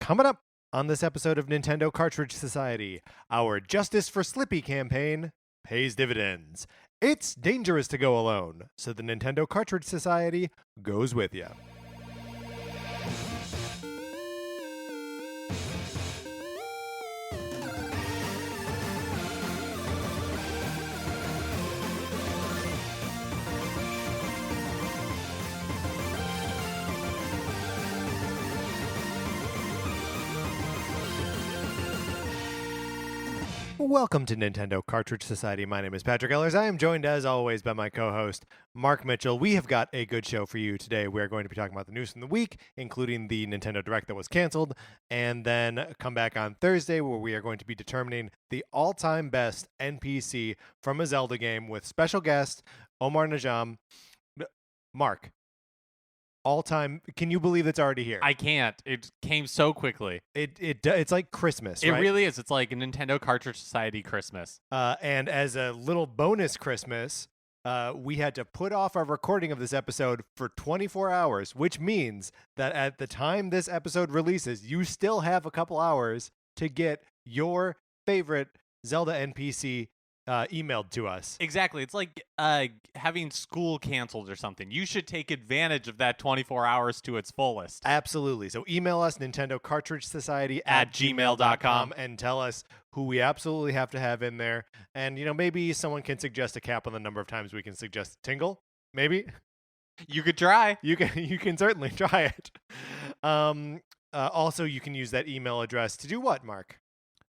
Coming up on this episode of Nintendo Cartridge Society, our Justice for Slippy campaign pays dividends. It's dangerous to go alone, so the Nintendo Cartridge Society goes with you. Welcome to Nintendo Cartridge Society. My name is Patrick Ellers. I am joined, as always, by my co-host, Mark Mitchell. We have got a good show for you today. We are going to be talking about the news from the week, including the Nintendo Direct that was canceled, and then come back on Thursday where we are going to be determining the all-time best NPC from a Zelda game with special guest, Omar Najam. Mark, all-time, can you believe it's already here? I can't. It came so quickly. It's like Christmas, It right? really is. It's like a Nintendo Cartridge Society Christmas. And as a little bonus Christmas, we had to put off our recording of this episode for 24 hours, which means that at the time this episode releases, you still have a couple hours to get your favorite Zelda NPC emailed to us. Exactly. It's like having school canceled or something. You should take advantage of that 24 hours to its fullest. Absolutely. So email us, Nintendo Cartridge Society At gmail.com. and tell us who we absolutely have to have in there. And, you know, maybe someone can suggest a cap on the number of times we can suggest Tingle. Maybe. You could try. You can certainly try it. Also, you can use that email address to do what, Mark?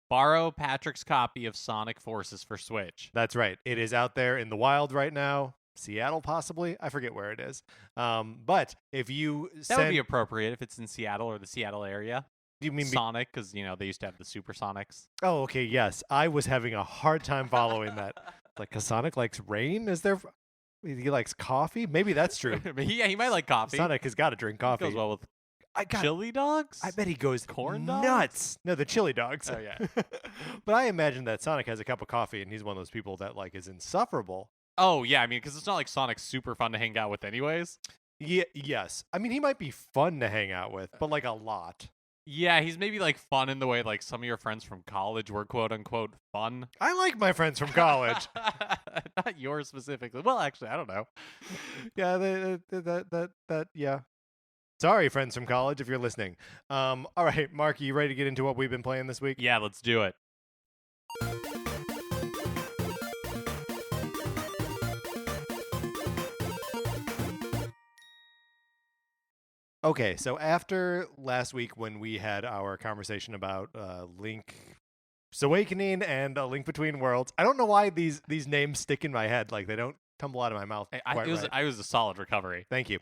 Borrow Patrick's copy of Sonic Forces for Switch. That's right. It is out there in the wild right now. Seattle, possibly. I forget where it is. But if you That would be appropriate if it's in Seattle or the Seattle area. Do you mean Sonic? Because, you know, they used to have the Supersonics. Oh, okay, yes. I was having a hard time following that. Like, 'cause Sonic likes rain? He likes coffee? Maybe that's true. Yeah, he might like coffee. Sonic has got to drink coffee. Goes well with chili dogs? I bet he goes corn dogs? nuts. No, the chili dogs. Oh, yeah. But I imagine that Sonic has a cup of coffee, and he's one of those people that, like, is insufferable. Oh, yeah, I mean, because it's not like Sonic's super fun to hang out with anyways. Yeah, yes. I mean, he might be fun to hang out with, but, like, a lot. Yeah, he's maybe, like, fun in the way, like, some of your friends from college were, quote-unquote, fun. I like my friends from college. Not yours specifically. Well, actually, I don't know. Yeah, yeah. Sorry, friends from college, if you're listening. All right, Mark, you ready to get into what we've been playing this week? Yeah, let's do it. Okay, so after last week when we had our conversation about Link's Awakening and A Link Between Worlds, I don't know why these names stick in my head. Like, they don't tumble out of my mouth quite right. I was a solid recovery. Thank you.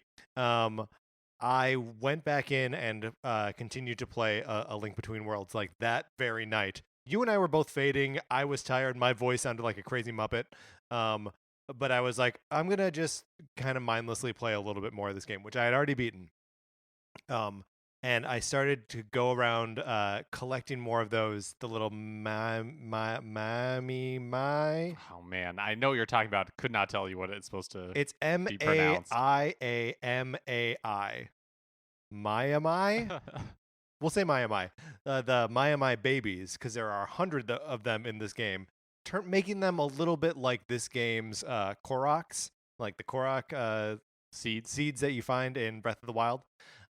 I went back in and continued to play A Link Between Worlds like that very night. You and I were both fading. I was tired. My voice sounded like a crazy Muppet. But I was like, I'm going to just kind of mindlessly play a little bit more of this game, which I had already beaten. And I started to go around collecting more of those, the little my. Oh, man. I know what you're talking about. Could not tell you what it's supposed to It's be pronounced. Maiamai. Maiamai? We'll say Maiamai. The Maiamai babies, because there are 100 of them in this game, making them a little bit like this game's Koroks, like the Korok seeds that you find in Breath of the Wild.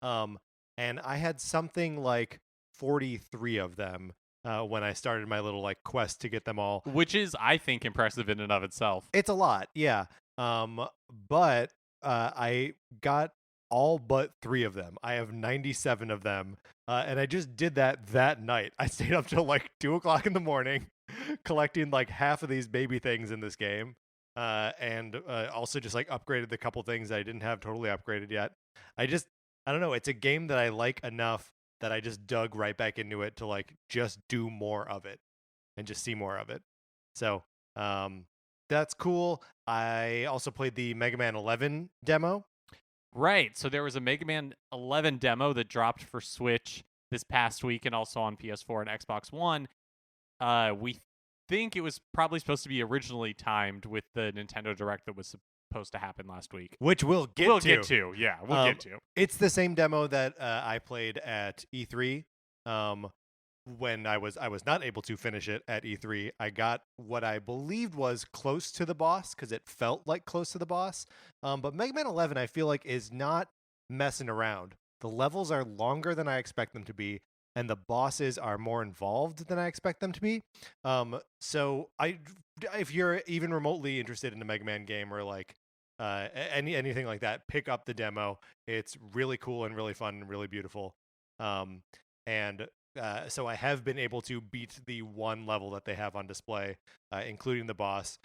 And I had something like 43 of them when I started my little like quest to get them all. Which is, I think, impressive in and of itself. It's a lot, yeah. But I got all but 3 of them. I have 97 of them. And I just did that night. I stayed up till like 2 o'clock in the morning collecting like half of these baby things in this game. And also just like upgraded the couple things that I didn't have totally upgraded yet. I don't know. It's a game that I like enough that I just dug right back into it to like just do more of it and just see more of it. So that's cool. I also played the Mega Man 11 demo. Right. So there was a Mega Man 11 demo that dropped for Switch this past week and also on PS4 and Xbox One. We think it was probably supposed to be originally timed with the Nintendo Direct that was supposed to happen last week. Which we'll get to. Yeah, we'll get to. It's the same demo that I played at E3 When I was not able to finish it at E3, I got what I believed was close to the boss because it felt like close to the boss. But Mega Man 11, I feel like, is not messing around. The levels are longer than I expect them to be, and the bosses are more involved than I expect them to be. So if you're even remotely interested in a Mega Man game or like anything like that, pick up the demo. It's really cool and really fun and really beautiful. And so I have been able to beat the one level that they have on display, including the boss,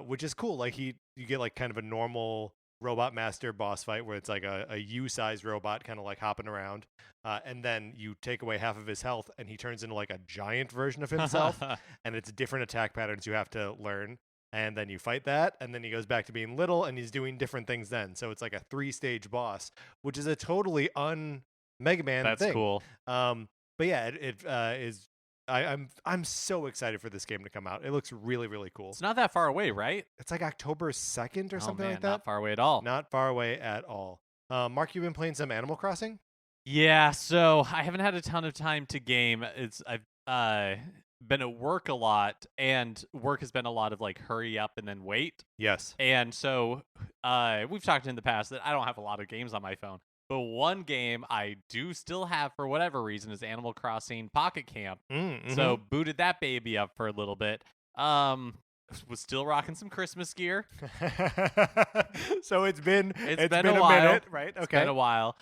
which is cool. Like you get like kind of a normal robot master boss fight where it's like a U-sized robot kind of like hopping around, and then you take away half of his health and he turns into like a giant version of himself, and it's different attack patterns you have to learn. And then you fight that, and then he goes back to being little, and he's doing different things then. So it's like a 3-stage boss, which is a totally un-Mega Man That's thing. cool. But yeah, it is. I'm so excited for this game to come out. It looks really, really cool. It's not that far away, right? It's like October 2nd or something man, like that. Not far away at all. Not far away at all. Mark, you've been playing some Animal Crossing? Yeah, so I haven't had a ton of time to game. I've been at work a lot, and work has been a lot of like hurry up and then wait. Yes. And so we've talked in the past that I don't have a lot of games on my phone. But one game I do still have for whatever reason is Animal Crossing Pocket Camp. Mm-hmm. So booted that baby up for a little bit. Was still rocking some Christmas gear. So it's been a a minute, right? Okay. It's been a while.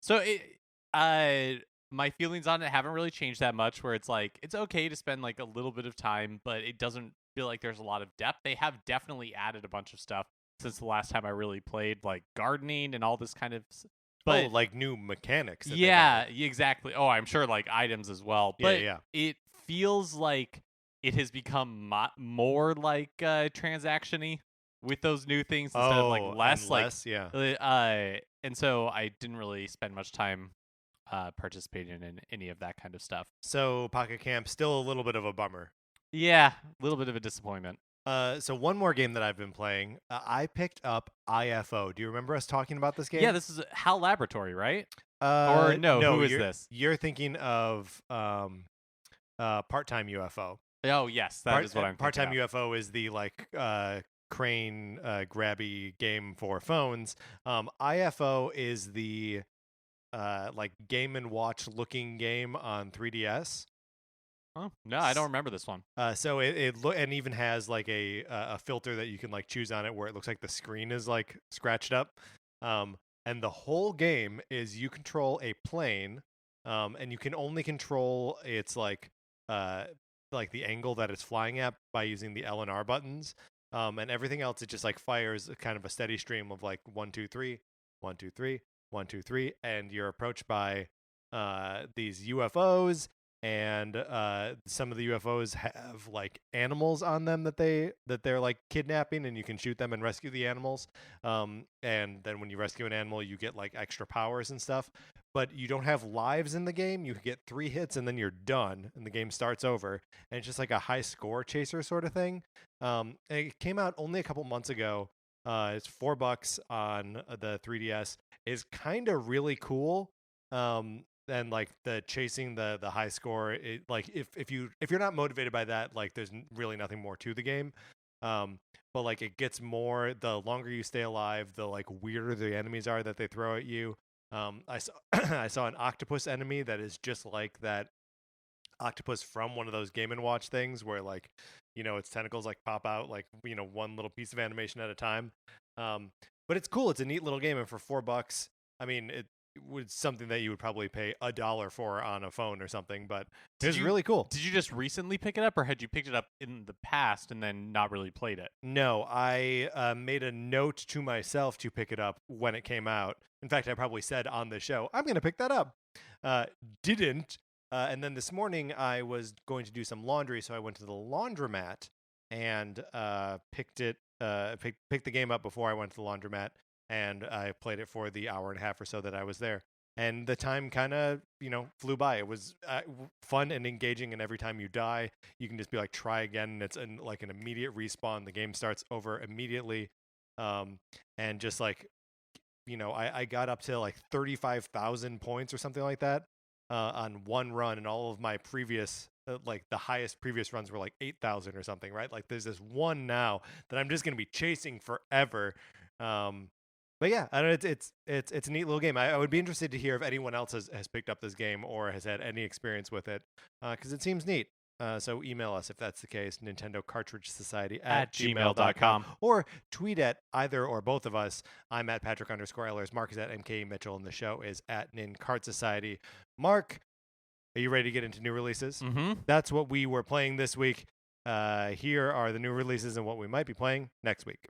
So my feelings on it haven't really changed that much. Where it's like it's okay to spend like a little bit of time, but it doesn't feel like there's a lot of depth. They have definitely added a bunch of stuff since the last time I really played, like gardening and all this kind of. But like new mechanics. Yeah, exactly. Oh, I'm sure like items as well. But yeah. It feels like it has become more like transaction-y with those new things instead of like less. Yeah. And so I didn't really spend much time participating in any of that kind of stuff. So Pocket Camp still a little bit of a bummer. Yeah, a little bit of a disappointment. So one more game that I've been playing, I picked up IFO. Do you remember us talking about this game? Yeah, this is HAL Laboratory, right? Or no, who is this? You're thinking of Part-Time UFO. Oh, yes, that is what I'm thinking Part-Time UFO is the like crane grabby game for phones. IFO is the like Game & Watch looking game on 3DS. Oh, no, I don't remember this one. So it and even has like a filter that you can like choose on it where it looks like the screen is like scratched up. And the whole game is you control a plane, and you can only control its like the angle that it's flying at by using the L and R buttons. And everything else it just like fires kind of a steady stream of like 1 2 3 1 2 3 1 2 3, and you're approached by these UFOs. And some of the UFOs have like animals on them that they're like kidnapping, and you can shoot them and rescue the animals. And then when you rescue an animal, you get like extra powers and stuff. But you don't have lives in the game. You get 3 hits and then you're done, and the game starts over. And it's just like a high score chaser sort of thing. And it came out only a couple months ago. It's $4 on the 3DS. It's kind of really cool. And like the chasing the high score, it, like if you're not motivated by that, like there's really nothing more to the game. But like it gets more the longer you stay alive, the like weirder the enemies are that they throw at you. I saw I saw an octopus enemy that is just like that octopus from one of those Game & Watch things where like its tentacles like pop out like one little piece of animation at a time. But it's cool. It's a neat little game, and for $4, I mean it was something that you would probably pay $1 for on a phone or something, but it was really cool. Did you just recently pick it up, or had you picked it up in the past and then not really played it? No, I made a note to myself to pick it up when it came out. In fact, I probably said on the show, I'm going to pick that up. Didn't. And then this morning I was going to do some laundry, so I went to the laundromat and picked the game up before I went to the laundromat. And I played it for the hour and a half or so that I was there. And the time kind of, flew by. It was fun and engaging. And every time you die, you can just be like, try again. And it's like an immediate respawn. The game starts over immediately. And just like, I got up to like 35,000 points or something like that. on one run, and all of my previous like the highest previous runs were like 8,000 or something, right? Like there's this one now that I'm just gonna be chasing forever. But yeah, I don't know, it's a neat little game. I would be interested to hear if anyone else has picked up this game or has had any experience with it, because it seems neat. So email us if that's the case, Nintendo Cartridge Society at gmail.com, or tweet at either or both of us. I'm at Patrick_Ehlers. Mark is at MK Mitchell, and the show is at Nincart Society. Mark, are you ready to get into new releases? Mm-hmm. That's what we were playing this week. Here are the new releases and what we might be playing next week.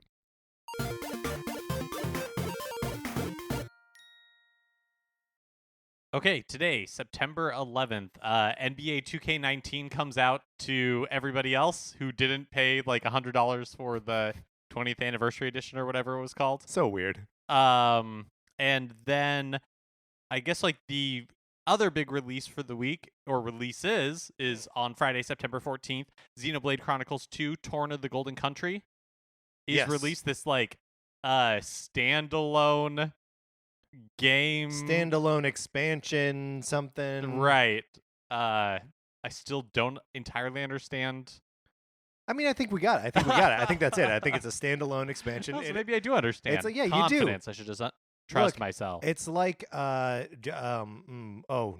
Okay, today, September 11th, NBA 2K19 comes out to everybody else who didn't pay like $100 for the 20th anniversary edition or whatever it was called. So weird. And then I guess like the other big release for the week, or releases, is on Friday, September 14th, Xenoblade Chronicles 2, Torn of the Golden Country is released. This like standalone game, standalone expansion, something, right? I still don't entirely understand. I mean, I think we got it. I think that's it. I think it's a standalone expansion. So maybe I do understand. It's like, yeah, confidence. you do. I should just trust Look, myself. It's like oh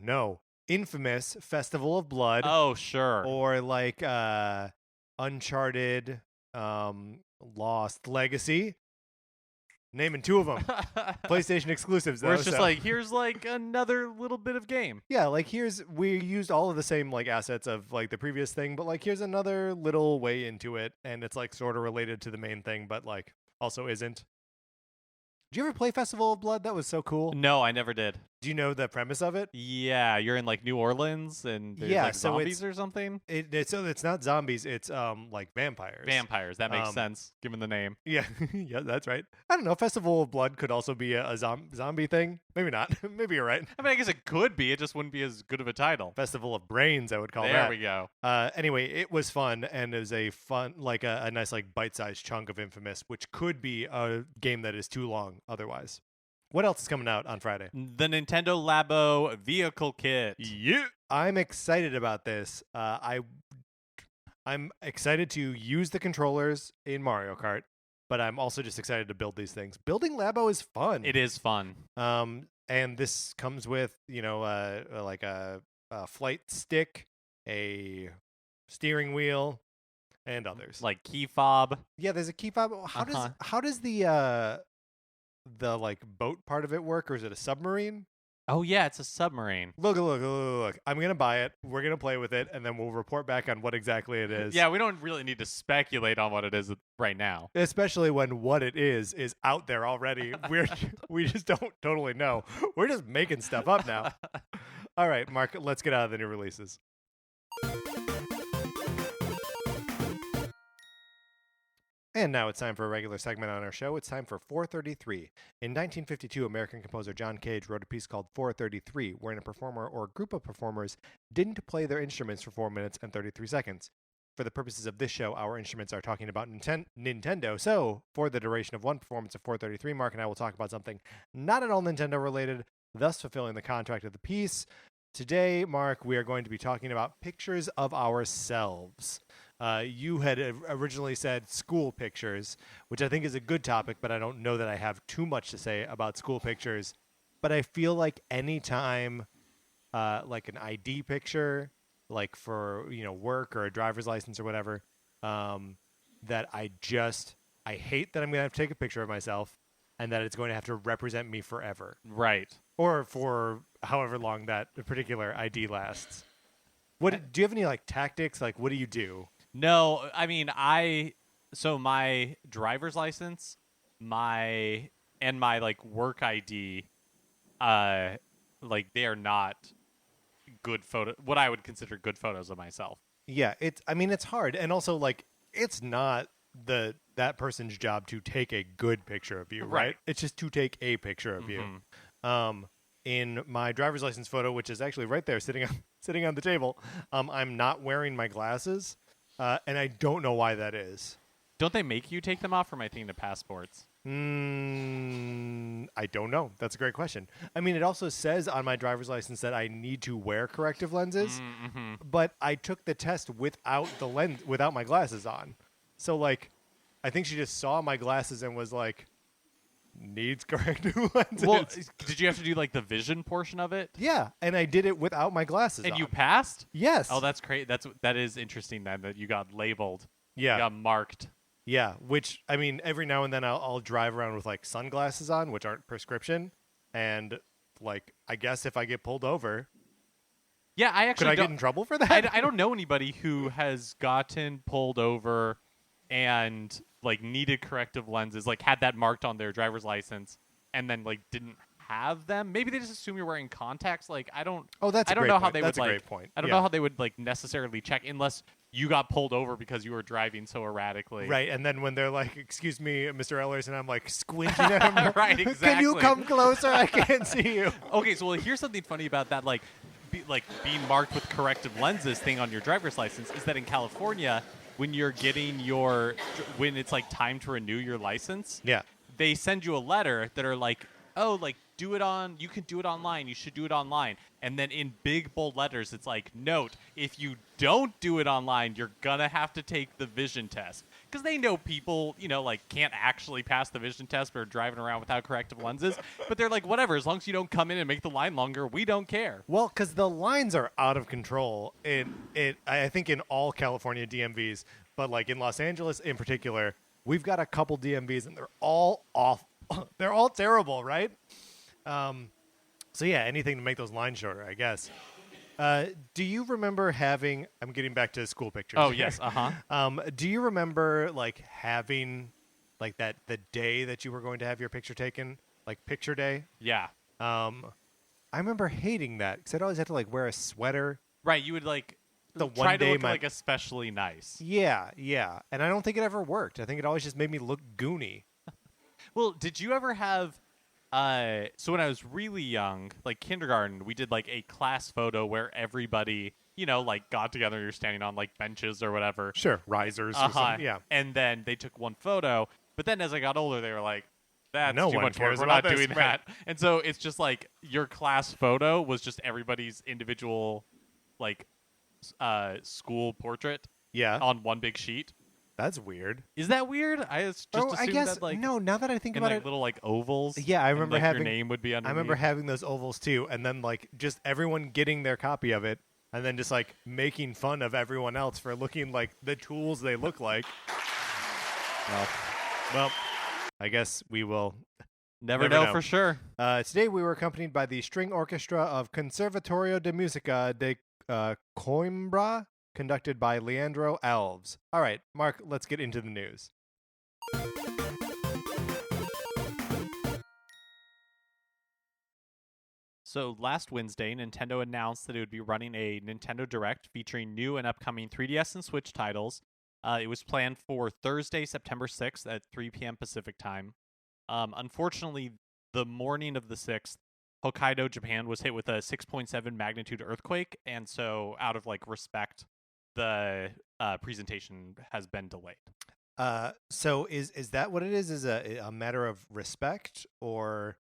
no, Infamous Festival of Blood. Oh sure. Or like Uncharted, Lost Legacy. Naming two of them. PlayStation exclusives, though. Where it's just like, here's like another little bit of game. Yeah, like we used all of the same like assets of like the previous thing, but like here's another little way into it, and it's like sort of related to the main thing, but like also isn't. Did you ever play Festival of Blood? That was so cool. No, I never did. Do you know the premise of it? Yeah, you're in like New Orleans and there's like zombies or something. So it's not zombies. It's like vampires. Vampires. That makes sense given the name. Yeah, yeah, that's right. I don't know. Festival of Blood could also be a zombie thing. Maybe not. Maybe you're right. I mean, I guess it could be. It just wouldn't be as good of a title. Festival of Brains, I would call that. There we go. Anyway, it was fun, and it was a fun, like a nice like bite-sized chunk of Infamous, which could be a game that is too long otherwise. What else is coming out on Friday? The Nintendo Labo Vehicle Kit. Yeah, I'm excited about this. I'm excited to use the controllers in Mario Kart, but I'm also just excited to build these things. Building Labo is fun. It is fun. And this comes with like a flight stick, a steering wheel, and others like key fob. Yeah, there's a key fob. How does the like boat part of it work, or is it a submarine? Oh yeah, it's a submarine. Look. I'm gonna buy it. We're gonna play with it, and then we'll report back on what exactly it is. Yeah, we don't really need to speculate on what it is right now, especially when what it is out there already. We just don't totally know. We're just making stuff up now. All right, Mark, let's get out of the new releases. And now it's time for a regular segment on our show. It's time for 433. In 1952, American composer John Cage wrote a piece called 433, wherein a performer or group of performers didn't play their instruments for 4 minutes and 33 seconds. For the purposes of this show, our instruments are talking about Nintendo. So, for the duration of one performance of 433, Mark and I will talk about something not at all Nintendo related, thus fulfilling the contract of the piece. Today, Mark, we are going to be talking about pictures of ourselves. You had originally said school pictures, which I think is a good topic, but I don't know that I have too much to say about school pictures. But I feel like any time, like an ID picture, like for work or a driver's license or whatever, that I hate that I'm gonna have to take a picture of myself, and that it's going to have to represent me forever, right? Or for however long that particular ID lasts. Do you have any like tactics? Like, what do you do? No, I mean, so my driver's license, my like work ID, like they are not good what I would consider good photos of myself. Yeah, it's hard, and also like it's not that person's job to take a good picture of you, right? It's just to take a picture of you. In my driver's license photo, which is actually right there sitting on the table, I'm not wearing my glasses. And I don't know why that is. Don't they make you take them off, or am I thinking of passports? I don't know. That's a great question. I mean, it also says on my driver's license that I need to wear corrective lenses, Mm-hmm. but I took the test without the lens, without my glasses on. So, like, I think she just saw my glasses and was like, needs corrective lenses. Well, did you have to do like the vision portion of it? Yeah, and I did it without my glasses And on. you passed? Yes. Oh, that's great. That is interesting then that you got labeled. Yeah. You got marked. Yeah, which I mean, every now and then I'll drive around with like sunglasses on, which aren't prescription, and like I guess if I get pulled over, Yeah, I actually could I don't, get in trouble for that? I don't know anybody who has gotten pulled over and like needed corrective lenses, like had that marked on their driver's license, and then like didn't have them. Maybe they just assume you're wearing contacts. Like I don't. Oh, that's I a don't great know point. how they That's would a like. great point. I don't Yeah. know how they would like necessarily check unless you got pulled over because you were driving so erratically. Right, and then when they're like, "Excuse me, Mr. Ellers," and I'm like squinting at him, Right, Can you exactly. come closer? I can't see you. Okay, so well, here's something funny about that, like being marked with corrective lenses thing on your driver's license is that in California, when you're getting when it's like time to renew your license, Yeah. they send you a letter that are like, oh, like you can do it online. You should do it online. And then in big bold letters, it's like, note, if you don't do it online, you're gonna have to take the vision test. Because they know people, like can't actually pass the vision test or driving around without corrective lenses. But they're like, whatever, as long as you don't come in and make the line longer, we don't care. Well, because the lines are out of control. I think in all California DMVs, but like in Los Angeles in particular, we've got a couple DMVs and they're all off. They're all terrible, right? So yeah, anything to make those lines shorter, I guess. Do you remember having? I'm getting back to school pictures. Oh, here. yes, Do you remember like having like the day that you were going to have your picture taken, like picture day? Yeah. I remember hating that because I'd always have to like wear a sweater. Right, you would like The try one to day look my like especially nice. yeah, and I don't think it ever worked. I think it always just made me look goony. Well, did you ever have so when I was really young, like kindergarten, we did like a class photo where everybody, like got together, you're standing on like benches or whatever. Sure, risers. Or something. Yeah. And then they took one photo, but then as I got older, they were like, that's No too one much work. cares We're about not this, doing right. that. And so it's just like your class photo was just everybody's individual like school portrait Yeah, on one big sheet. that's weird. Is that weird? I just assumed I guess that like no. Now that I think in about like it, little like ovals. Yeah, I and, remember like, having your name would be I underneath. remember having those ovals too, and then like just everyone getting their copy of it, and then just like making fun of everyone else for looking like the tools they look like. Well, I guess we will Never never know know. for sure. Today we were accompanied by the string orchestra of Conservatorio de Musica de Coimbra, conducted by Leandro Alves. All right, Mark, let's get into the news. So last Wednesday, Nintendo announced that it would be running a Nintendo Direct featuring new and upcoming 3DS and Switch titles. It was planned for Thursday, September 6th at 3 p.m. Pacific time. Unfortunately, the morning of the 6th, Hokkaido, Japan was hit with a 6.7 magnitude earthquake, and so out of like respect, the presentation has been delayed. So is that what it is? Is a matter of respect, or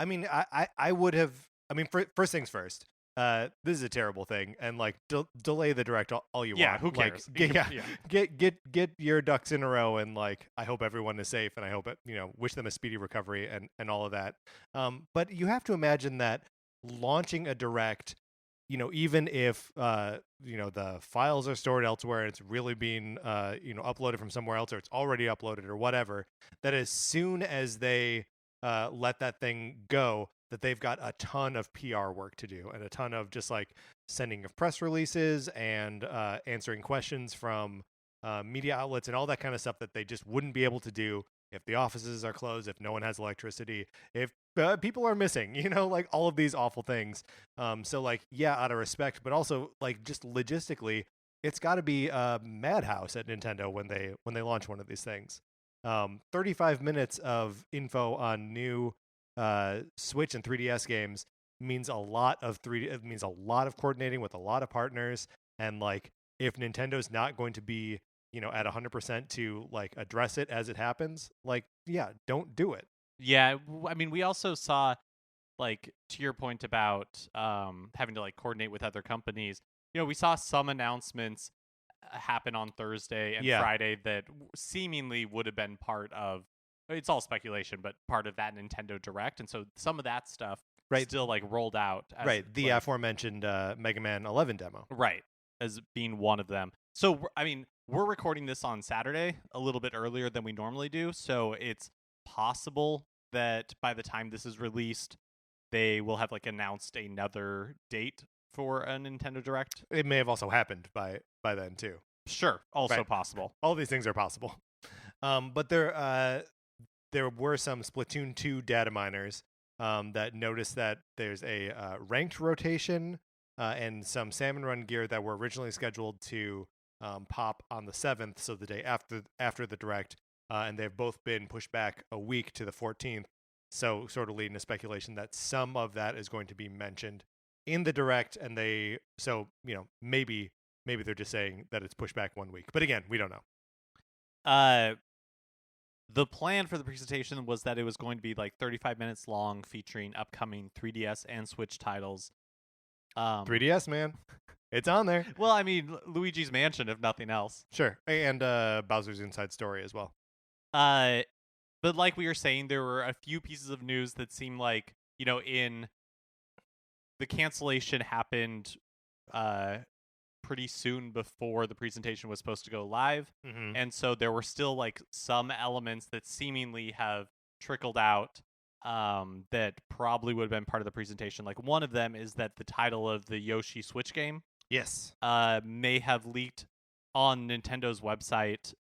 I mean, I would have. I mean, first things first. This is a terrible thing, and like delay the direct all you Yeah, want. who cares? Like, get your ducks in a row, and like I hope everyone is safe, and I hope it, wish them a speedy recovery and all of that. But you have to imagine that launching a direct, even if the files are stored elsewhere and it's really being uploaded from somewhere else, or it's already uploaded or whatever, that as soon as they let that thing go, that they've got a ton of PR work to do and a ton of just like sending of press releases and answering questions from media outlets and all that kind of stuff that they just wouldn't be able to do if the offices are closed, if no one has electricity, if people are missing, like all of these awful things. So like, yeah, out of respect, but also like just logistically, it's got to be a madhouse at Nintendo when they launch one of these things. 35 minutes of info on new Switch and 3DS games means a lot of it means a lot of coordinating with a lot of partners, and like if Nintendo's not going to be at 100% to like address it as it happens, like, yeah, don't do it. Yeah, I mean, we also saw, like, to your point about having to like coordinate with other companies. We saw some announcements happen on Thursday and Yeah. Friday that seemingly would have been part of. It's all speculation, but part of that Nintendo Direct, and so some of that stuff Right. still like rolled out. As, Right. The like, aforementioned Mega Man 11 demo. right, as being one of them. So I mean, we're recording this on Saturday, a little bit earlier than we normally do, so it's possible that by the time this is released, they will have like announced another date for a Nintendo Direct. It may have also happened by then too. Sure, also Right. possible. All these things are possible. But there were some Splatoon 2 data miners that noticed that there's a ranked rotation and some Salmon Run gear that were originally scheduled to pop on the 7th, so the day after the Direct, and they've both been pushed back a week to the 14th. So sort of leading to speculation that some of that is going to be mentioned in the Direct, and maybe they're just saying that it's pushed back 1 week. But again, we don't know. The plan for the presentation was that it was going to be like 35 minutes long, featuring upcoming 3DS and Switch titles. 3DS, man. It's on there. Well, I mean, Luigi's Mansion, if nothing else. Sure. And Bowser's Inside Story as well. But like we were saying, there were a few pieces of news that seemed like, in the cancellation happened pretty soon before the presentation was supposed to go live. Mm-hmm. And so there were still like some elements that seemingly have trickled out that probably would have been part of the presentation. Like one of them is that the title of the Yoshi Switch game Yes. may have leaked on Nintendo's website.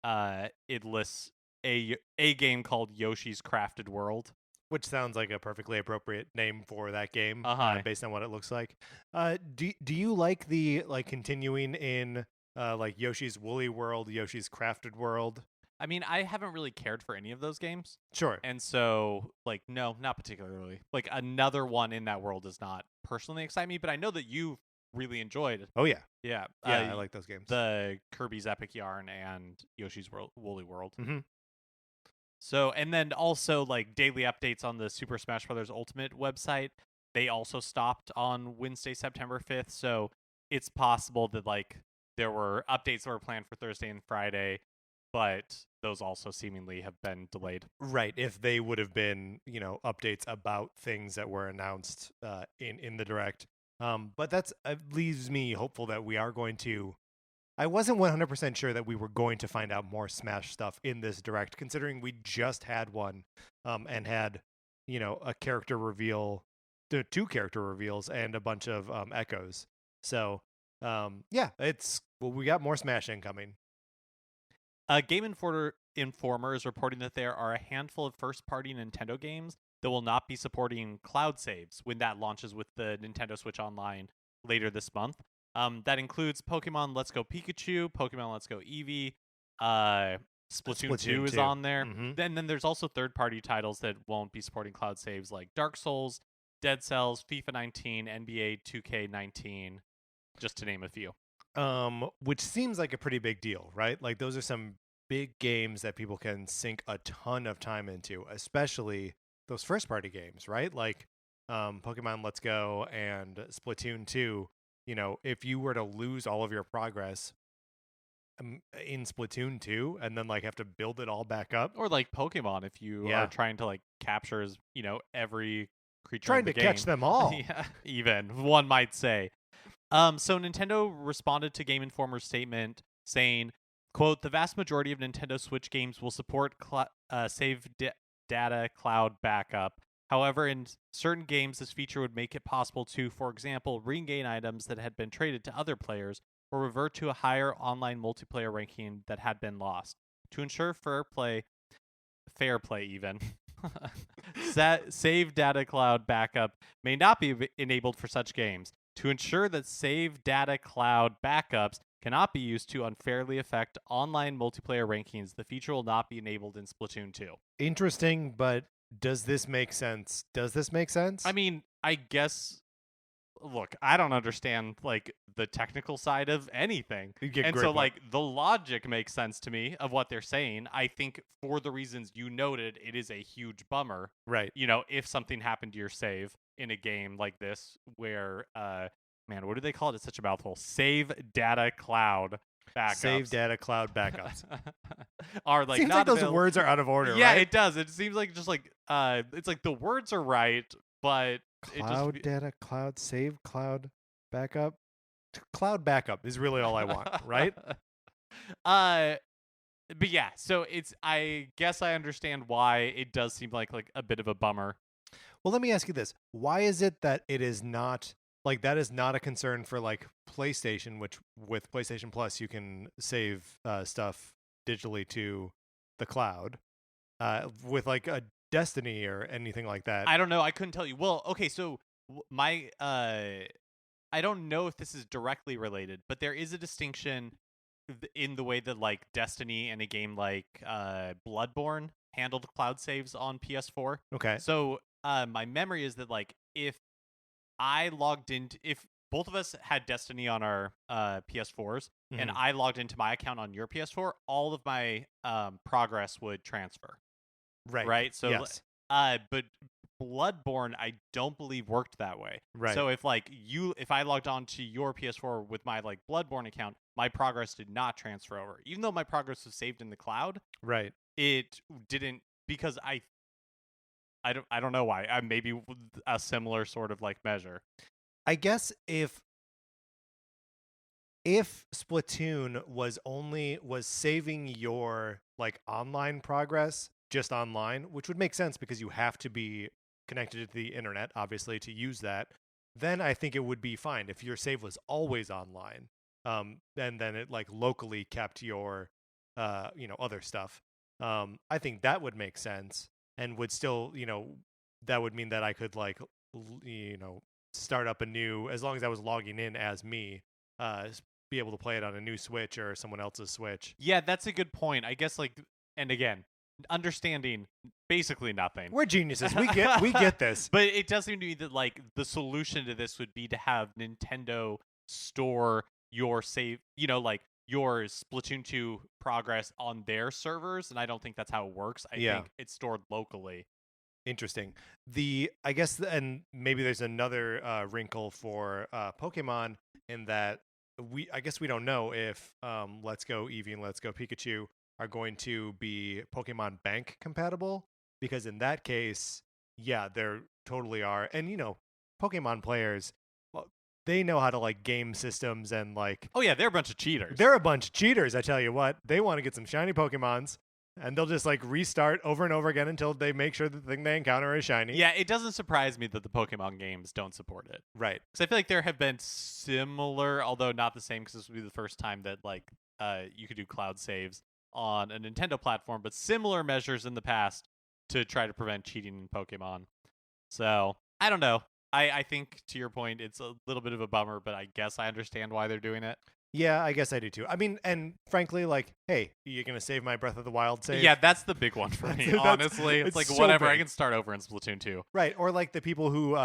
It lists a game called Yoshi's Crafted World, which sounds like a perfectly appropriate name for that game, based on what it looks like. Do you like the continuing in like Yoshi's Woolly World, Yoshi's Crafted World? I mean, I haven't really cared for any of those games. Sure. And so, like, no, not particularly. Like, another one in that world does not personally excite me, but I know that you really enjoyed. Oh, yeah. Yeah. Yeah, I like those games. The Kirby's Epic Yarn and Yoshi's Woolly World. Mm-hmm. So, and then also, like, daily updates on the Super Smash Bros. Ultimate website. They also stopped on Wednesday, September 5th. So, it's possible that, like, there were updates that were planned for Thursday and Friday, but those also seemingly have been delayed. Right. If they would have been, updates about things that were announced in the Direct. But that leaves me hopeful that we are going to. I wasn't 100% sure that we were going to find out more Smash stuff in this Direct, considering we just had one and had, a character reveal, two character reveals, and a bunch of echoes. So, yeah, we got more Smash incoming. Game Informer is reporting that there are a handful of first-party Nintendo games that will not be supporting cloud saves when that launches with the Nintendo Switch Online later this month. That includes Pokemon Let's Go Pikachu, Pokemon Let's Go Eevee, Splatoon 2 is on there. Mm-hmm. Then there's also third-party titles that won't be supporting cloud saves, like Dark Souls, Dead Cells, FIFA 19, NBA 2K19, just to name a few. Which seems like a pretty big deal, right? Like those are some big games that people can sink a ton of time into, especially those first-party games, right? Like Pokemon Let's Go and Splatoon 2. If you were to lose all of your progress in Splatoon 2 and then like have to build it all back up, or like Pokemon, if you are trying to like capture every creature trying in the to game. catch them all. Yeah, even one might say. So Nintendo responded to Game Informer's statement saying, quote, "The vast majority of Nintendo Switch games will support save data cloud backup. However, in certain games, this feature would make it possible to, for example, regain items that had been traded to other players or revert to a higher online multiplayer ranking that had been lost. To ensure fair play even, save data cloud backup may not be enabled for such games. To ensure that save data cloud backups cannot be used to unfairly affect online multiplayer rankings, the feature will not be enabled in Splatoon 2. Interesting, but does this make sense? I mean, I guess look, I don't understand like the technical side of anything. You get And great so point. like the logic makes sense to me of what they're saying. I think for the reasons you noted, it is a huge bummer. Right. If something happened to your save in a game like this where man, what do they call it? It's such a mouthful. Save data cloud backups. Save data cloud backups. Are like Seems not like those available. words are out of order, Yeah, right? it does. It seems like just like it's like the words are right, but Cloud data, cloud, save cloud backup. Cloud backup is really all I want, right? But yeah, so I guess I understand why it does seem like a bit of a bummer. Well, let me ask you this. Why is it that it is not like that is not a concern for like PlayStation, which with PlayStation Plus you can save stuff digitally to the cloud, with like a Destiny or anything like that? I don't know. I couldn't tell you. Well, okay, so my I don't know if this is directly related, but there is a distinction in the way that like Destiny and a game like Bloodborne handled cloud saves on PS4. Okay. So my memory is that like if both of us had Destiny on our PS4s and I logged into my account on your PS4, all of my progress would transfer. Right. Right. So yes. but Bloodborne, I don't believe worked that way. Right. So if I logged on to your PS4 with my like Bloodborne account, my progress did not transfer over. Even though my progress was saved in the cloud, right. It didn't because I don't know why. Maybe a similar sort of like measure. I guess if Splatoon was saving your like online progress just online, which would make sense because you have to be connected to the internet obviously to use that, then I think it would be fine if your save was always online. And then it like locally kept your other stuff. I think that would make sense and would still, that would mean that I could like start up a new, as long as I was logging in as me, be able to play it on a new Switch or someone else's Switch. Yeah, that's a good point. I guess and again, understanding basically nothing. We're geniuses. We get this. But it does seem to me that like the solution to this would be to have Nintendo store your save, like your Splatoon 2 progress on their servers, and I don't think that's how it works. I think it's stored locally. Interesting. I guess, and maybe there's another wrinkle for Pokemon in that I guess we don't know if Let's Go Eevee and Let's Go Pikachu are going to be Pokemon Bank compatible, because in that case, yeah, there totally are. And Pokemon players, well, they know how to like game systems and like, oh yeah, they're a bunch of cheaters. They're a bunch of cheaters, I tell you what. They want to get some shiny Pokemons, and they'll just like restart over and over again until they make sure that the thing they encounter is shiny. Yeah, it doesn't surprise me that the Pokemon games don't support it. Right. Because I feel like there have been similar, although not the same, because this would be the first time that like you could do cloud saves on a Nintendo platform, but similar measures in the past to try to prevent cheating in Pokemon. So I don't know. I think to your point, it's a little bit of a bummer, but I guess I understand why they're doing it. Yeah, I guess I do too. I mean, and frankly, like, hey, you're going to save my Breath of the Wild save? Yeah, that's the big one for me, honestly. It's like, so whatever, big. I can start over in Splatoon 2. Right, or like the people who,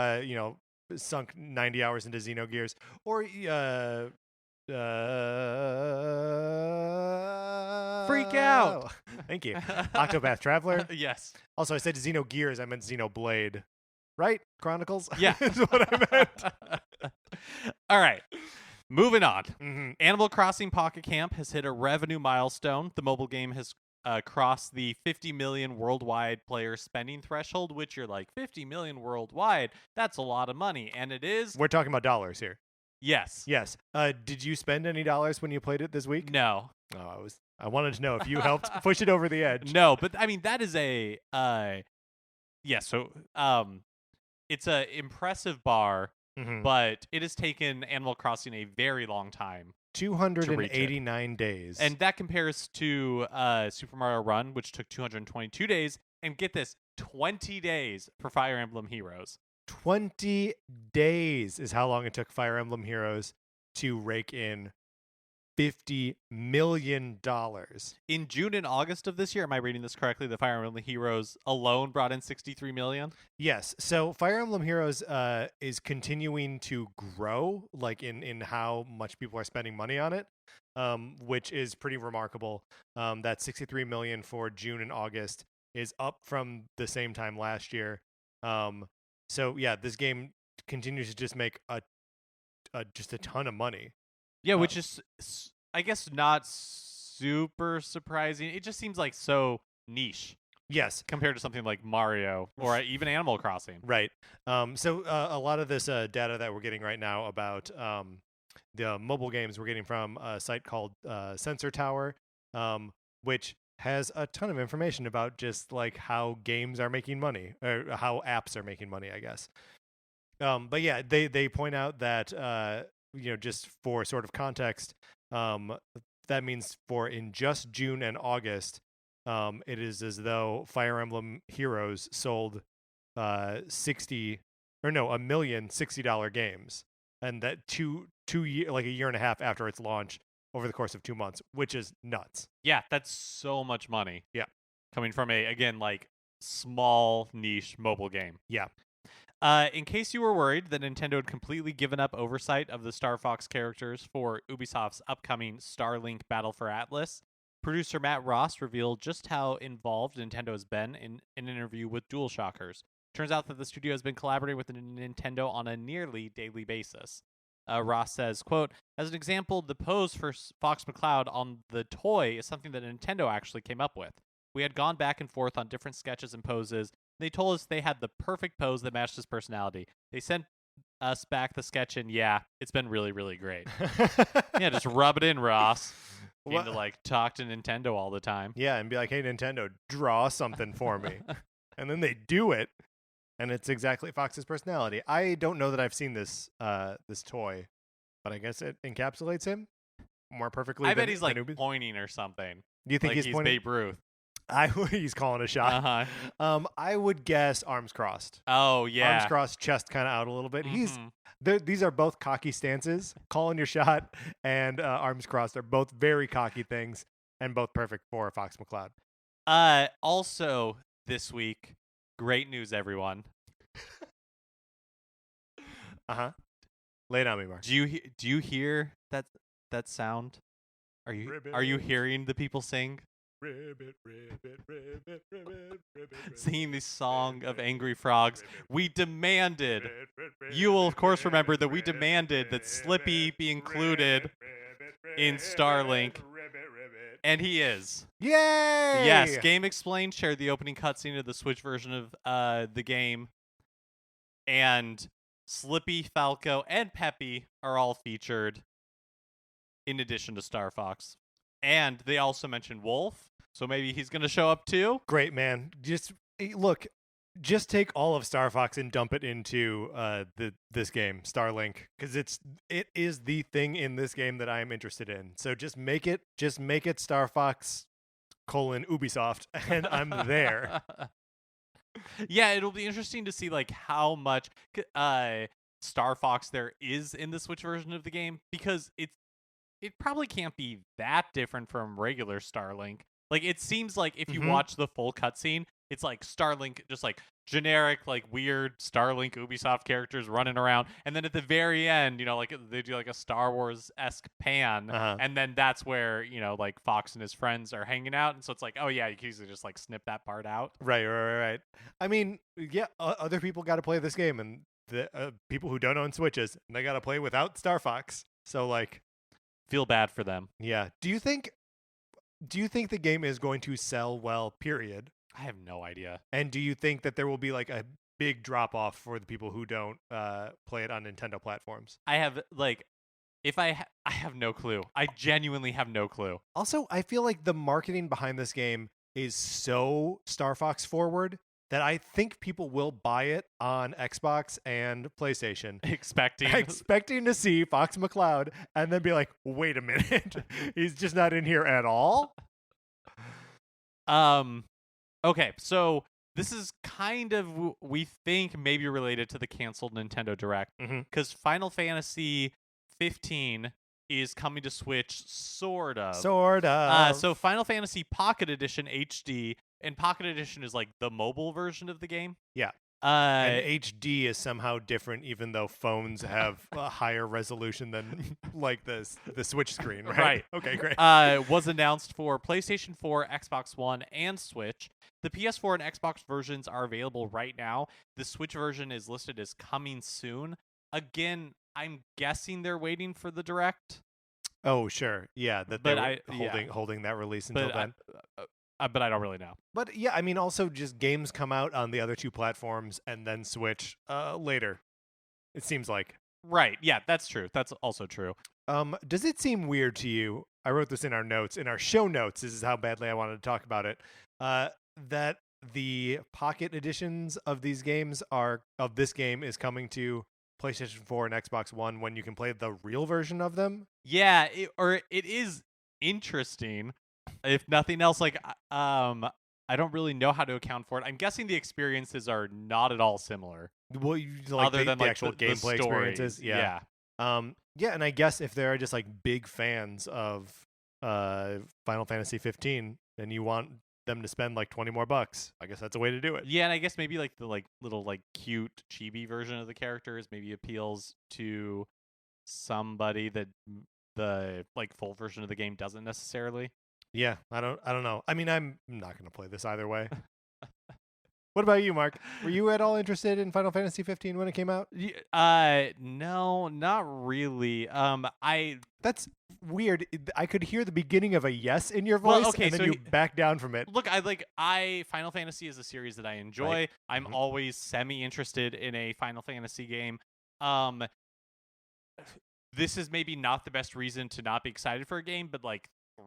sunk 90 hours into Xenogears, or freak out. Thank you. Octopath Traveler. Yes. Also, I said Xenogears, I meant Xenoblade. Right? Chronicles? Yeah. Is what I meant. All right. Moving on. Mm-hmm. Animal Crossing Pocket Camp has hit a revenue milestone. The mobile game has crossed the 50 million worldwide player spending threshold, which you're like, 50 million worldwide? That's a lot of money. And it is. We're talking about dollars here. Yes. Yes. Did you spend any dollars when you played it this week? No. Oh, I wanted to know if you helped push it over the edge. No, but I mean, that is so it's a impressive bar, but it has taken Animal Crossing a very long time. 289 days. And that compares to Super Mario Run, which took 222 days. And get this, 20 days for Fire Emblem Heroes. 20 days is how long it took Fire Emblem Heroes to rake in $50 million. In June and August of this year, am I reading this correctly? The Fire Emblem Heroes alone brought in $63 million. Yes. So Fire Emblem Heroes is continuing to grow, like in how much people are spending money on it, which is pretty remarkable. That 63 million for June and August is up from the same time last year. So yeah, this game continues to just make just a ton of money. Yeah, which is, I guess, not super surprising. It just seems like so niche. Yes, compared to something like Mario or even Animal Crossing. Right. So a lot of this data that we're getting right now about the mobile games we're getting from a site called Sensor Tower, which has a ton of information about just like how games are making money or how apps are making money, I guess. But yeah, they point out that just for sort of context, that means in just June and August, it is as though Fire Emblem Heroes sold $1 million $60 games, and that like a year and a half after its launch over the course of 2 months, which is nuts. Yeah, that's so much money. Yeah, coming from like small niche mobile game. Yeah. In case you were worried that Nintendo had completely given up oversight of the Star Fox characters for Ubisoft's upcoming Starlink Battle for Atlas, producer Matt Ross revealed just how involved Nintendo has been in an interview with DualShockers. Turns out that the studio has been collaborating with Nintendo on a nearly daily basis. Ross says, quote, as an example, the pose for Fox McCloud on the toy is something that Nintendo actually came up with. We had gone back and forth on different sketches and poses. They told us they had the perfect pose that matched his personality. They sent us back the sketch, and yeah, it's been really, really great. Yeah, just rub it in, Ross. You need to like talk to Nintendo all the time. Yeah, and be like, hey, Nintendo, draw something for me. And then they do it, and it's exactly Fox's personality. I don't know that I've seen this toy, but I guess it encapsulates him more perfectly. I bet he's like pointing or something. Do you think like he's pointing? Babe Ruth. He's calling a shot. I would guess arms crossed. Oh yeah, arms crossed, chest kind of out a little bit. These are both cocky stances. Calling your shot and arms crossed are both very cocky things, and both perfect for Fox McCloud. Also this week, great news, everyone. Lay it on me, Mark. Do you hear that sound? Are you hearing the people sing? Ribbit, ribbit, ribbit, ribbit, ribbit, singing the song of angry frogs. We demanded, you will of course remember that we demanded that Slippy be included in Starlink, and he is. Yay! Yes, Game Explained shared the opening cutscene of the Switch version of the game, and Slippy, Falco, and Peppy are all featured in addition to Star Fox. And they also mentioned Wolf, so maybe he's going to show up too. Great, man. Just take all of Star Fox and dump it into this game, Starlink, because it is the thing in this game that I am interested in. So just make it Star Fox Ubisoft, and I'm there. Yeah, it'll be interesting to see like how much Star Fox there is in the Switch version of the game, because it probably can't be that different from regular Starlink. Like, it seems like if you watch the full cutscene, it's like Starlink, just like generic, like weird Starlink Ubisoft characters running around. And then at the very end, like they do like a Star Wars-esque pan. And then that's where, like Fox and his friends are hanging out. And so it's like, oh yeah, you can easily just like snip that part out. Right. I mean, yeah, other people got to play this game, and the people who don't own Switches, they got to play without Star Fox. So like, feel bad for them. Yeah. Do you think the game is going to sell well, period? I have no idea. And do you think that there will be like a big drop off for the people who don't play it on Nintendo platforms? I have I have no clue. I genuinely have no clue. Also, I feel like the marketing behind this game is so Star Fox forward that I think people will buy it on Xbox and PlayStation, expecting to see Fox McCloud, and then be like, "Wait a minute, he's just not in here at all." Okay, so this is kind of, we think, maybe related to the canceled Nintendo Direct, because Final Fantasy 15 is coming to Switch, sort of. Sort of. So Final Fantasy Pocket Edition HD, and Pocket Edition is like the mobile version of the game. Yeah. Uh, And HD is somehow different, even though phones have a higher resolution than like the Switch screen, right? Right. Okay, great. Was announced for PlayStation 4, Xbox One, and Switch. The PS4 and Xbox versions are available right now. The Switch version is listed as coming soon. Again, I'm guessing they're waiting for the Direct. Oh, sure. Yeah, that But they're holding that release until then. But I don't really know. But yeah, I mean, also just games come out on the other two platforms and then Switch later. It seems like. Right. Yeah, that's true. That's also true. Does it seem weird to you? I wrote this in our show notes. This is how badly I wanted to talk about it. That the pocket editions of this game is coming to PlayStation 4 and Xbox One when you can play the real version of them. Yeah, it is interesting. If nothing else, like I don't really know how to account for it. I'm guessing the experiences are not at all similar. Well, like other than the like actual the gameplay experiences. Yeah. Yeah, and I guess if they're just like big fans of Final Fantasy 15, then you want them to spend like $20 more. I guess that's a way to do it. Yeah, and I guess maybe like the little cute chibi version of the characters maybe appeals to somebody that the full version of the game doesn't necessarily. Yeah, I don't know. I mean, I'm not going to play this either way. What about you, Mark? Were you at all interested in Final Fantasy 15 when it came out? No, not really. That's weird. I could hear the beginning of a yes in your voice, and then you back down from it. Look, Final Fantasy is a series that I enjoy. Right. I'm always semi-interested in a Final Fantasy game. This is maybe not the best reason to not be excited for a game, but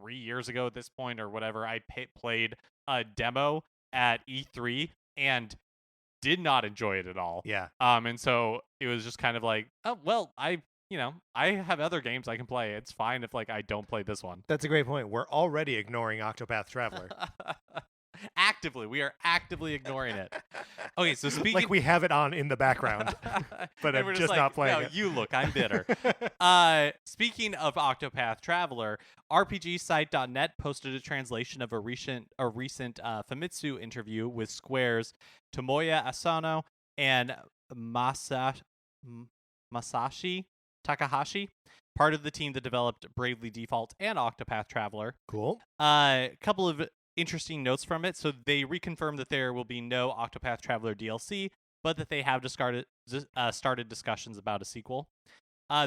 3 years ago at this point or whatever, I played a demo at E3 and did not enjoy it at all. Yeah. And so it was just kind of like, oh well, I have other games I can play. It's fine if I don't play this one. That's a great point. We're already ignoring Octopath Traveler. We are actively ignoring it. Okay, so speaking we have it on in the background, but I'm just not playing it. You look, I'm bitter. Speaking of Octopath Traveler, RPGsite.net posted a translation of a recent Famitsu interview with Square's Tomoya Asano and Masashi Takahashi, part of the team that developed Bravely Default and Octopath Traveler. Cool. A couple of interesting notes from it. So they reconfirmed that there will be no Octopath Traveler DLC, but that they have started discussions about a sequel.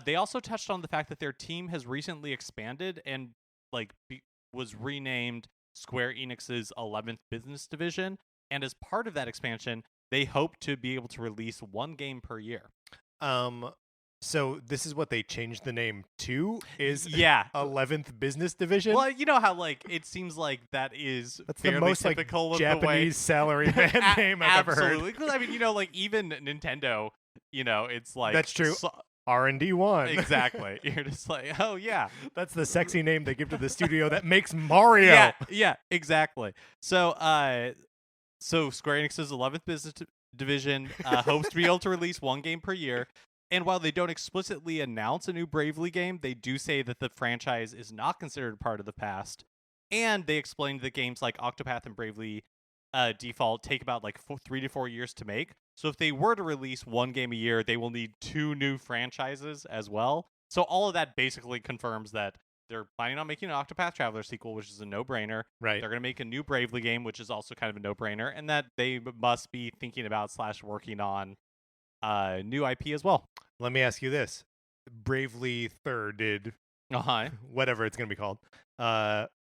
They also touched on the fact that their team has recently expanded and was renamed Square Enix's 11th Business Division, and as part of that expansion, they hope to be able to release one game per year. So this is what they changed the name to? Is 11th Business Division? Well, you know how it seems like that's fairly the most typical of Japanese salary man name I've ever heard. Absolutely. I mean, even Nintendo, it's that's true. R&D1. Exactly. You're just oh yeah, that's the sexy name they give to the studio that makes Mario. Yeah, exactly. So Square Enix's 11th Business Division hopes to be able to release one game per year. And while they don't explicitly announce a new Bravely game, they do say that the franchise is not considered part of the past. And they explained that games like Octopath and Bravely Default take about 3 to 4 years to make. So if they were to release one game a year, they will need 2 new franchises as well. So all of that basically confirms that they're planning on making an Octopath Traveler sequel, which is a no-brainer. Right. They're going to make a new Bravely game, which is also kind of a no-brainer. And that they must be thinking about / working on new IP as well. Let me ask you this. Bravely Thirded, whatever it's going to be called,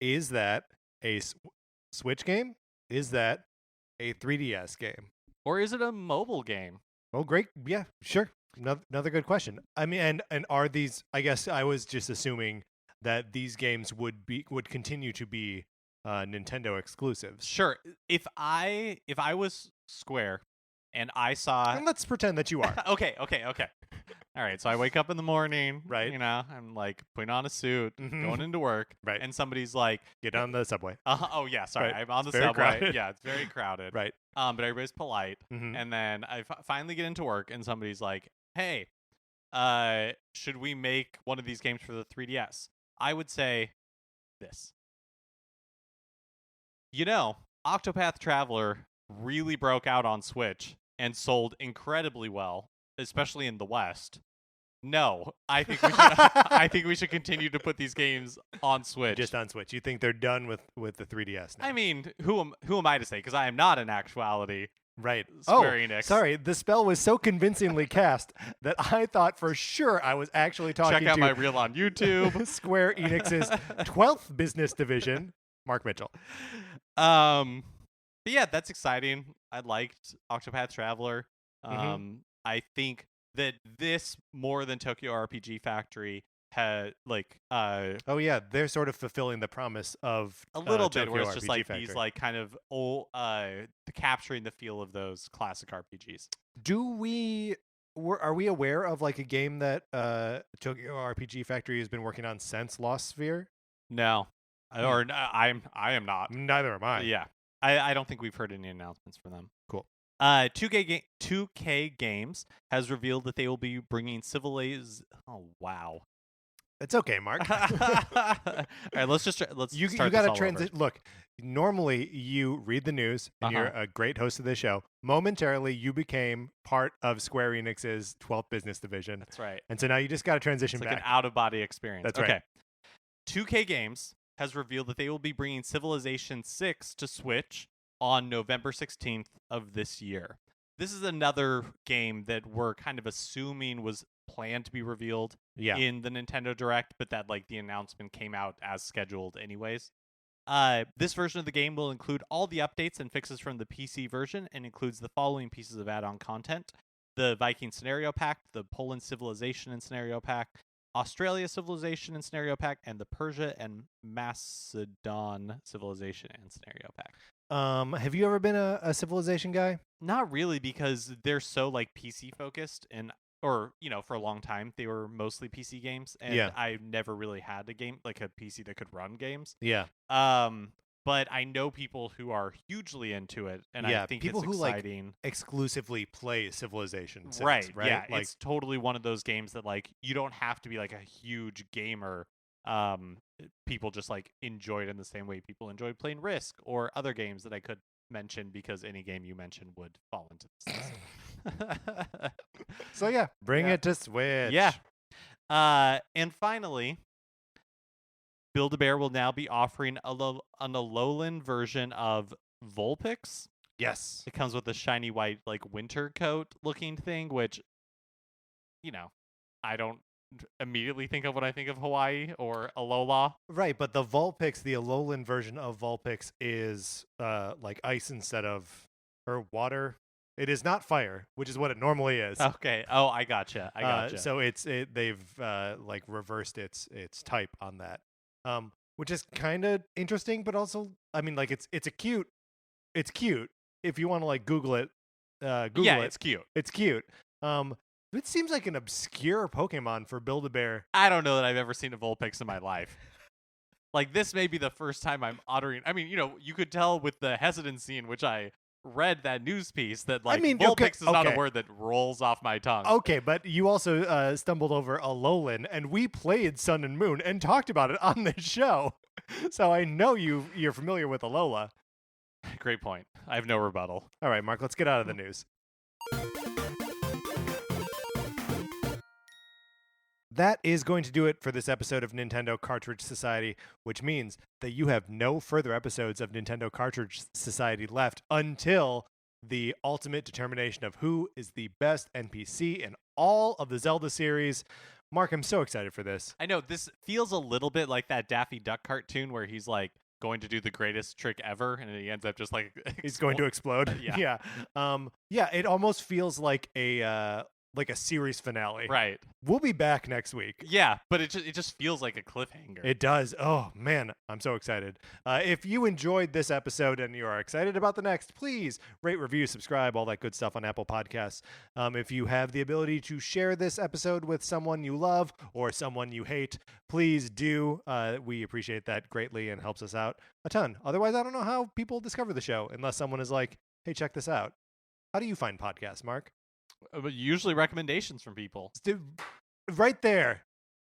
is that a Switch game? Is that a 3DS game? Or is it a mobile game? Oh, great. Yeah, sure. Another good question. I mean, and are these, I guess I was just assuming that these games would continue to be Nintendo exclusives. Sure. If I was Square and I saw... And let's pretend that you are. Okay. All right, so I wake up in the morning, right? I'm putting on a suit, going into work, right? And somebody's like, "Get on the subway." Oh yeah, sorry, right. I'm on the subway. Crowded. Yeah, it's very crowded, right? But everybody's polite, and then I finally get into work, and somebody's like, "Hey, should we make one of these games for the 3DS? I would say this. Octopath Traveler really broke out on Switch and sold incredibly well, especially in the West. No, I think we should. I think we should continue to put these games on Switch. Just on Switch. You think they're done with the 3DS now? I mean, who am I to say? Because I am not in actuality. Right. Square Enix. Sorry. The spell was so convincingly cast that I thought for sure I was actually talking to Check out my reel on YouTube. Square Enix's 12th business division, Mark Mitchell. But yeah, that's exciting. I liked Octopath Traveler. I think that this more than Tokyo RPG Factory had oh yeah, they're sort of fulfilling the promise of a little bit Tokyo where it's RPG just like Factory. these like kind of old capturing the feel of those classic RPGs. Are we aware of like a game that Tokyo RPG Factory has been working on since Lost Sphere? No. I am not. Neither am I. Yeah. I don't think we've heard any announcements for them. Cool. 2K Games has revealed that they will be bringing Civilization. Oh wow. It's okay, Mark. All right, let's you start got this to all transition. Look, normally you read the news and you're a great host of this show. Momentarily, you became part of Square Enix's 12th business division. That's right. And so now you just got to transition It's back. like an out-of-body experience. That's okay. right. 2K Games has revealed that they will be bringing Civilization 6 to Switch on November 16th of this year. This is another game that we're kind of assuming was planned to be revealed in the Nintendo Direct, but that like the announcement came out as scheduled anyways. This version of the game will include all the updates and fixes from the PC version and includes the following pieces of add-on content: the Viking Scenario Pack, the Poland Civilization and Scenario Pack, Australia Civilization and Scenario Pack, and the Persia and Macedon Civilization and Scenario Pack. Have you ever been a Civilization guy? Not really, because they're so like PC focused, or for a long time they were mostly PC games, and I never really had a game like a PC that could run games. Yeah. But I know people who are hugely into it, and I think people it's exciting. Like exclusively play Civilization 6, right? Yeah, like, it's totally one of those games that like you don't have to be like a huge gamer. People just like enjoy it in the same way people enjoyed playing Risk or other games that I could mention, because any game you mention would fall into this. So yeah, bring it to Switch. Yeah. And finally, Build-A-Bear will now be offering an Alolan version of Vulpix. Yes. It comes with a shiny white like winter coat looking thing, which I don't immediately think of when I think of Hawaii or Alola. Right, but the Vulpix, the Alolan version of Vulpix is like ice instead of or water. It is not fire, which is what it normally is. Okay. Oh, I gotcha. So they've like reversed its type on that, which is kind of interesting, but also I mean like it's cute. If you want to like Google it, it's cute. It's cute. It seems like an obscure Pokemon for Build-A-Bear. I don't know that I've ever seen a Vulpix in my life. Like, this may be the first time I'm uttering. I mean, you could tell with the hesitancy in which I read that news piece that, like, Vulpix is not a word that rolls off my tongue. Okay, but you also stumbled over Alolan, and we played Sun and Moon and talked about it on this show. So I know you're familiar with Alola. Great point. I have no rebuttal. All right, Mark, let's get out of the news. That is going to do it for this episode of Nintendo Cartridge Society, which means that you have no further episodes of Nintendo Cartridge Society left until the ultimate determination of who is the best NPC in all of the Zelda series. Mark, I'm so excited for this. I know, this feels a little bit like that Daffy Duck cartoon where he's like going to do the greatest trick ever, and he ends up just like he's going to explode. Yeah. Yeah, it almost feels like a series finale. Right. We'll be back next week. Yeah, but it just feels like a cliffhanger. It does. Oh, man, I'm so excited. If you enjoyed this episode and you are excited about the next, please rate, review, subscribe, all that good stuff on Apple Podcasts. If you have the ability to share this episode with someone you love or someone you hate, please do. We appreciate that greatly and helps us out a ton. Otherwise, I don't know how people discover the show unless someone is like, hey, check this out. How do you find podcasts, Mark? Usually recommendations from people. Right there.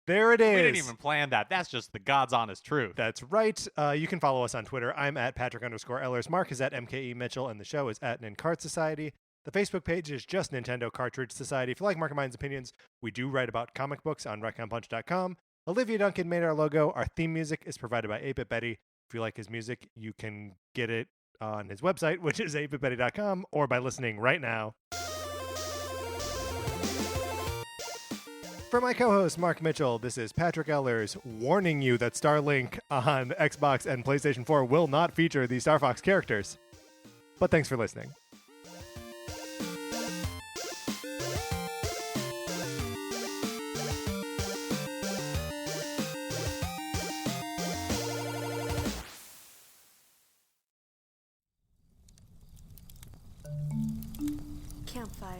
There it is. We didn't even plan that. That's just the God's honest truth. That's right. You can follow us on Twitter. I'm at Patrick_Ellers. Mark is at MKE Mitchell, and the show is at Nincart Society. The Facebook page is just Nintendo Cartridge Society. If you like Mark and Mine's opinions, we do write about comic books on ReckonPunch.com. Olivia Duncan made our logo. Our theme music is provided by 8-Bit Betty. If you like his music, you can get it on his website, which is 8bitbetty.com, or by listening right now. For my co-host, Mark Mitchell, this is Patrick Ellers warning you that Starlink on Xbox and PlayStation 4 will not feature the Star Fox characters. But thanks for listening. Campfire.